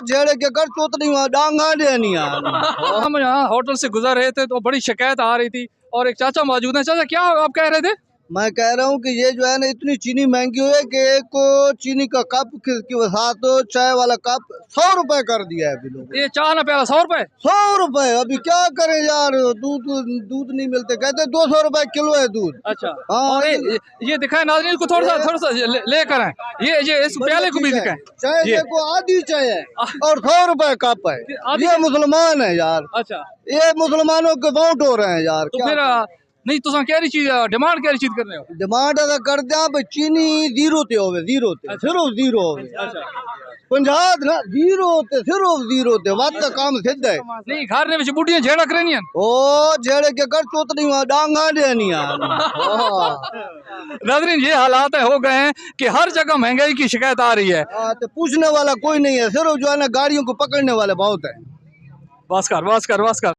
झेड़े के कर चोतनी वहाँ डांगा देनी यार। हम यहाँ होटल से गुजर रहे थे तो बड़ी शिकायत आ रही थी और एक चाचा मौजूद हैं। चाचा, क्या आप कह रहे थे? मैं कह रहा हूँ कि ये जो है ना इतनी चीनी महंगी हुई है कि एक को चीनी का कप के साथ चाय वाला कप 100 रुपए कर दिया है अभी लोगों। ये चाय ना प्याला 100 रुपए? 100 रुपए। अभी क्या करें यार, दूध नहीं मिलते, कहते 200 रुपए किलो है दूध। अच्छा। हाँ, और ये दिखाएं नाज़रीन को, थोड़ा सा लेकर आए। ये इस प्याले को भी दिखाएं। चाय देखो आधी चाय है और 100 रुपए कप है। ये मुसलमान है यार। अच्छा, ये मुसलमानों के वोट हो रहे हैं यार। तो फिर नहीं तो क्या चीज डिमांड क्या चीज कर रहे हो? डिमांड अगर कर दिया चीनी 0 ते होवे, 0 ते सिर्फ 0 होवे। अच्छा, 50 ना 0 ते सिर्फ 0 ते वात काम सिद्ध है। नहीं घर ने विच बुढ़ियां झेड़ा करनी है। ओ झेड़े के कर चोतनी वहाँ डांगा देनी यार। नाज़रीन, ये हालात हो गए हैं कि हर जगह महंगाई की शिकायत आ रही है। तो पूछने वाला कोई नहीं है, सिर्फ जो है ना गाड़ियों को पकड़ने वाले बहुत है। बस कर